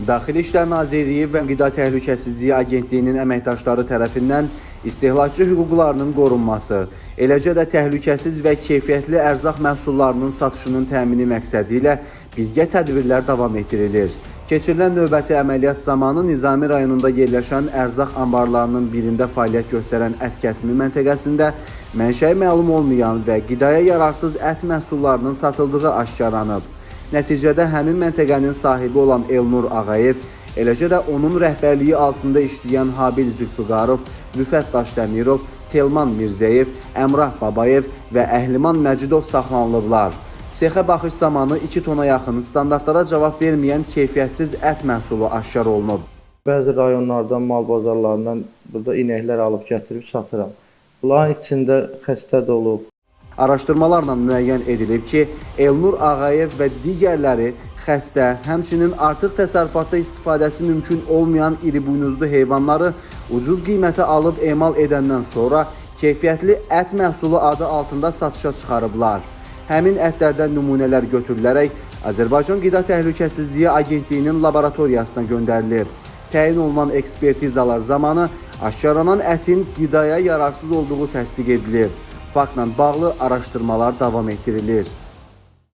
Daxili İşlər Nazirliyi və Qida Təhlükəsizliyi Agentliyinin əməkdaşları tərəfindən istehlakçı hüquqlarının qorunması, eləcə də təhlükəsiz və keyfiyyətli ərzaq məhsullarının satışının təmini məqsədi ilə birgə tədbirlər davam etdirilir. Keçirilən növbəti əməliyyat zamanı Nizami rayonunda yerləşən ərzaq anbarlarının birində fəaliyyət göstərən ət kəsimi məntəqəsində mənşəyi məlum olmayan və qidaya yararsız ət məhsullarının satıldığı aşkarlanıb. Nəticədə həmin məntəqənin sahibi olan Elnur Ağayev, eləcə də onun rəhbərliyi altında işləyən Habil Zülfüqarov, Rüfət Daşdəmirov, Telman Mirzəyev, Əmrah Babayev və Əhliman Məcidov saxlanılıblar. Sexə baxış zamanı 2 tona yaxın standartlara cavab verməyən keyfiyyətsiz ət məhsulu aşkar olunub. Bəzi rayonlardan, mal bazarlarından burada inəklər alıb gətirib satıram. Bunların içində xəstə də olub. Araşdırmalarla müəyyən edilib ki, Elnur Ağayev və digərləri xəstə, həmçinin artıq təsərrüfatda istifadəsi mümkün olmayan iri buynuzlu heyvanları ucuz qiymətə alıb emal edəndən sonra keyfiyyətli ət məhsulu adı altında satışa çıxarıblar. Həmin ətlərdən nümunələr götürülərək Azərbaycan Qida Təhlükəsizliyi Agentliyinin laboratoriyasına göndərilib. Təyin olunan ekspertizalar zamanı aşkarlanan ətin qidaya yararsız olduğu təsdiq edilib. Faktla bağlı araşdırmalar davam etdirilir.